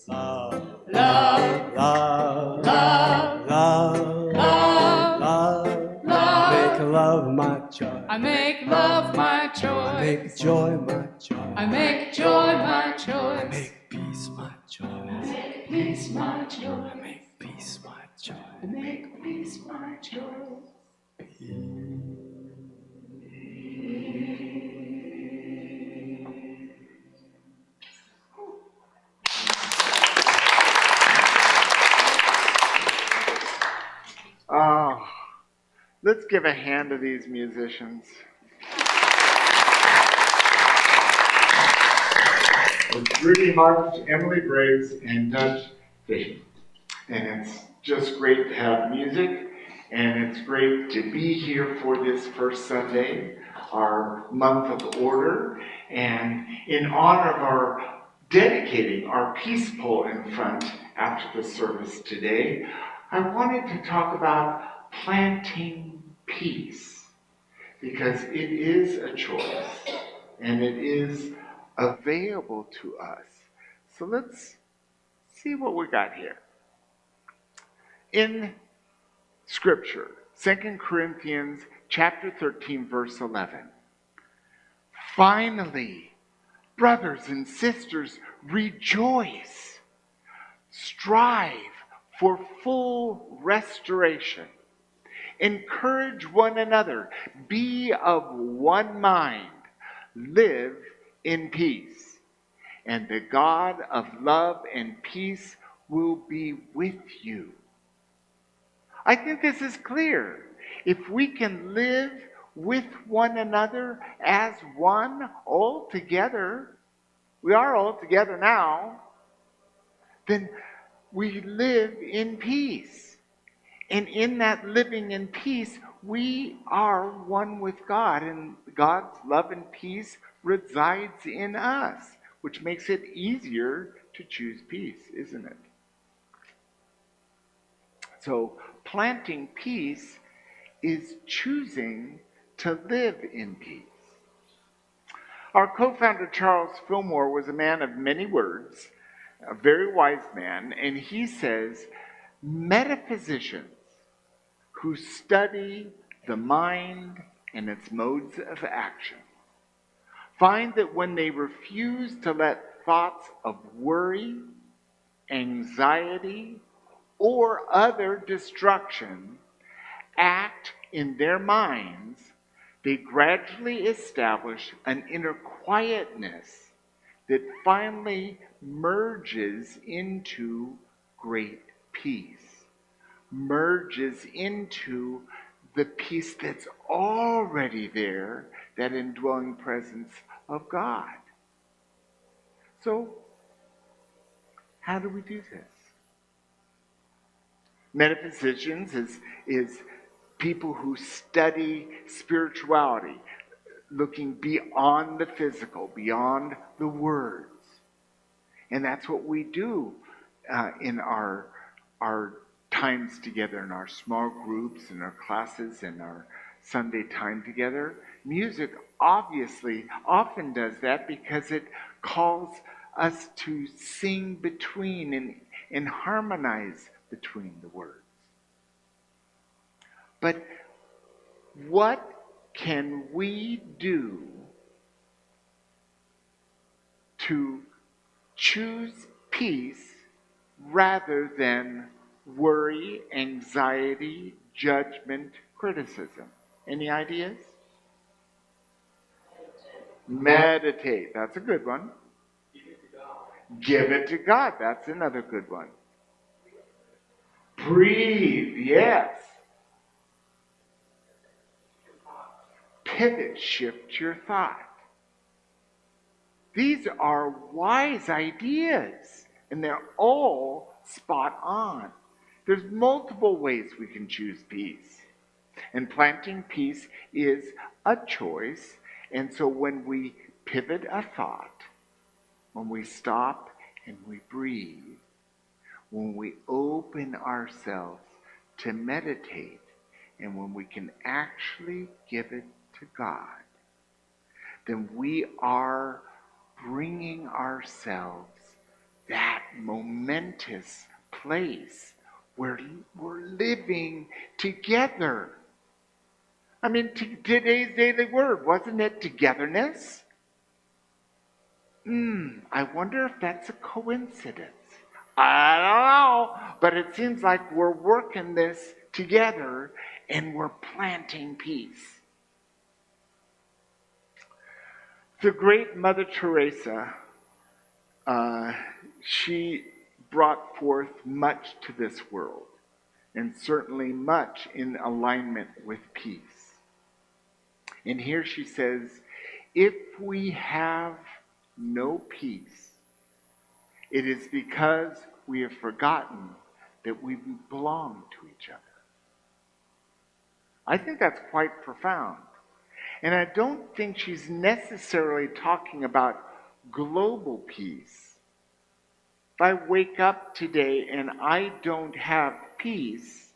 Love, Love, love, love, love, love, love. love. Make love my joy. I make love my I choice. make joy my joy. I make joy my I choice. make peace my joy. I make peace my joy. I make peace my joy. I make peace my joy. Oh, let's give a hand to these musicians. It's Rudy Hart, Emily Briggs, and Dutch Fisher. And it's just great to have music, and it's great to be here for this first Sunday, our month of order, and in honor of our dedicating our peace pole in front after the service today, I wanted to talk about planting peace, because it is a choice, and it is available to us. So let's see what we got here. In Scripture, 2 Corinthians chapter 13, verse 11. Finally, brothers and sisters, rejoice. Strive for full restoration. Encourage one another. Be of one mind. Live in peace. And the God of love and peace will be with you. I think this is clear. If we can live with one another as one, all together, we are all together now, then we live in peace. And in that living in peace, we are one with God, and God's love and peace resides in us, which makes it easier to choose peace, isn't it? So planting peace is choosing to live in peace. Our co-founder Charles Fillmore was a man of many words, a very wise man, and he says, metaphysicians who study the mind and its modes of action find that when they refuse to let thoughts of worry, anxiety, or other destruction act in their minds, they gradually establish an inner quietness that finally merges into great peace, merges into the peace that's already there, that indwelling presence of God. So, how do we do this? Metaphysicians is people who study spirituality, looking beyond the physical, beyond the words. And that's what we do in our times together, in our small groups, in our classes, in our Sunday time together. Music obviously often does that because it calls us to sing between and harmonize between the words. But what can we do to choose peace rather than worry, anxiety, judgment, criticism? Any ideas? Meditate. That's a good one. Give it to God. That's another good one. Breathe. Yes. Pivot. Shift your thought. These are wise ideas, and they're all spot on. There's multiple ways we can choose peace. And planting peace is a choice. And so when we pivot a thought, when we stop and we breathe, when we open ourselves to meditate, and when we can actually give it to God, then we are bringing ourselves that momentous place where we're living together. I mean, today's daily word, wasn't it togetherness? I wonder if that's a coincidence. I don't know, but it seems like we're working this together and we're planting peace. The great Mother Teresa, she brought forth much to this world, and certainly much in alignment with peace. And here she says, if we have no peace, it is because we have forgotten that we belong to each other. I think that's quite profound. And I don't think she's necessarily talking about global peace. If I wake up today and I don't have peace,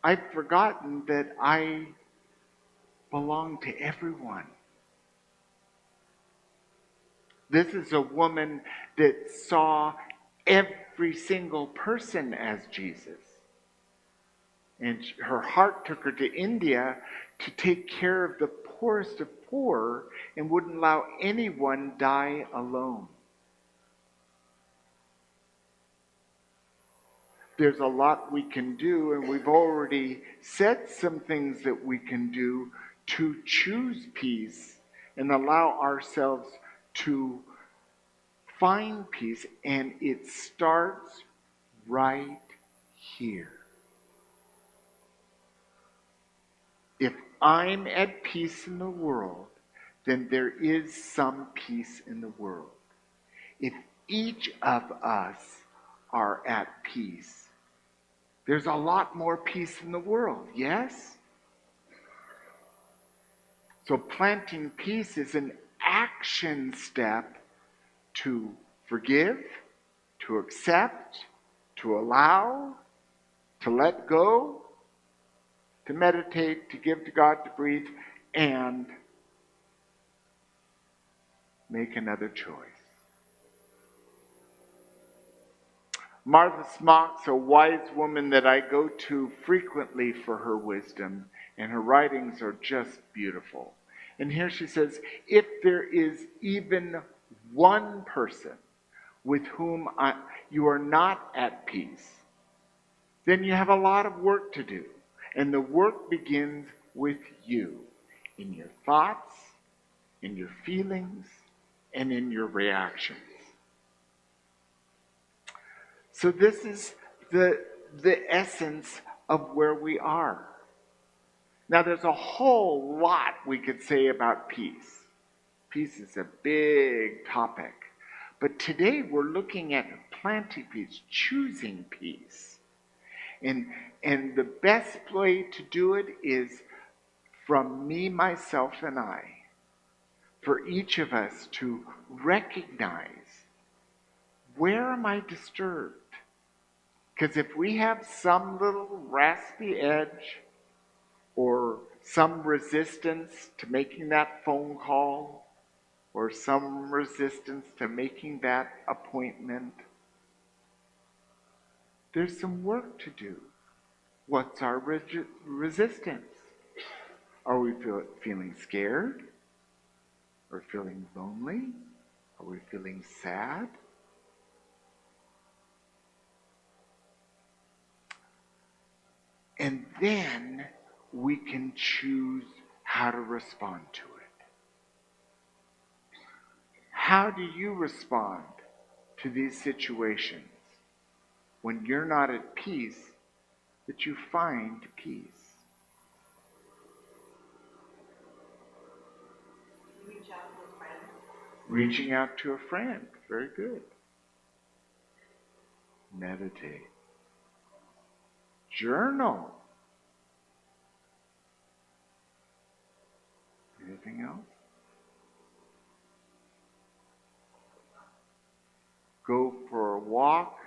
I've forgotten that I belong to everyone. This is a woman that saw every single person as Jesus. And her heart took her to India to take care of the poorest of poor and wouldn't allow anyone die alone. There's a lot we can do, and we've already said some things that we can do to choose peace and allow ourselves to find peace, and it starts right here. If I'm at peace in the world, then there is some peace in the world. If each of us are at peace, there's a lot more peace in the world, yes? So planting peace is an action step to forgive, to accept, to allow, to let go, to meditate, to give to God, to breathe, and make another choice. Martha Smock's a wise woman that I go to frequently for her wisdom, and her writings are just beautiful. And here she says, if there is even one person with whom you are not at peace, then you have a lot of work to do. And the work begins with you, in your thoughts, in your feelings, and in your reactions. So this is the essence of where we are. Now there's a whole lot we could say about peace. Peace is a big topic. But today we're looking at planting peace, choosing peace. And the best way to do it is from me, myself, and I. For each of us to recognize, where am I disturbed? Because if we have some little raspy edge or some resistance to making that phone call or some resistance to making that appointment, there's some work to do. What's our resistance? Are we feeling scared? Or feeling lonely? Are we feeling sad? And then we can choose how to respond to it. How do you respond to these situations when you're not at peace, that you find peace? Reaching out to a friend. Very good. Meditate. Journal. Anything else? Go for a walk.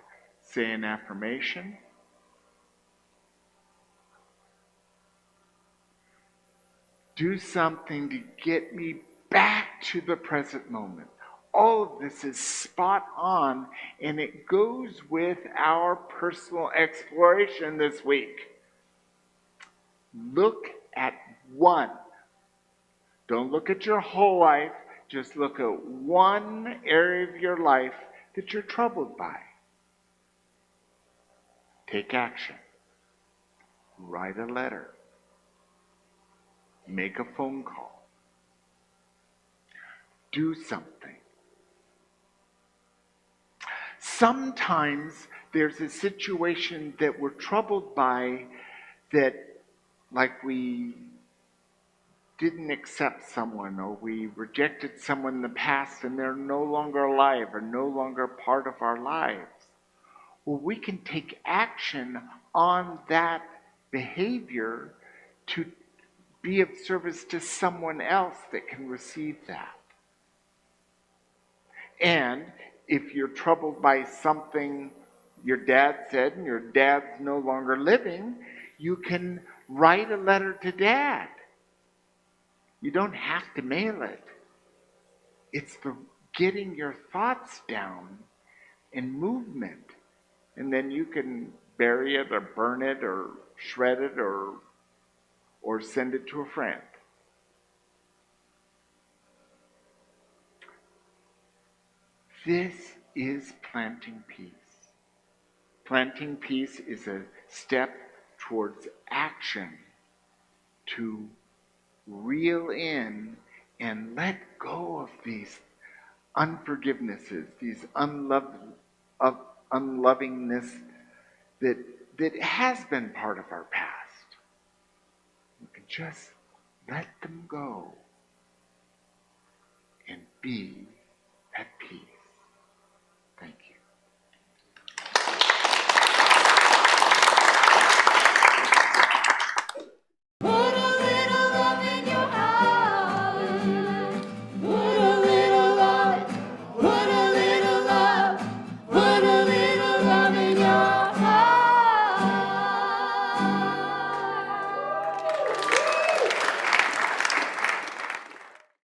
Say an affirmation. Do something to get me back to the present moment. all of this is spot on, and it goes with our personal exploration this week. Look at one. Don't look at your whole life. Just look at one area of your life that you're troubled by. Take action. Write a letter. Make a phone call. Do something. Sometimes there's a situation that we're troubled by that, like we didn't accept someone or we rejected someone in the past and they're no longer alive or no longer part of our lives. Well, we can take action on that behavior to be of service to someone else that can receive that. And if you're troubled by something your dad said and your dad's no longer living, you can write a letter to dad. You don't have to mail it. It's the getting your thoughts down in movement. And then you can bury it or burn it or shred it or send it to a friend. This is planting peace. Planting peace is a step towards action to reel in and let go of these unforgivenesses, these unlovingness that has been part of our past. You can just let them go and be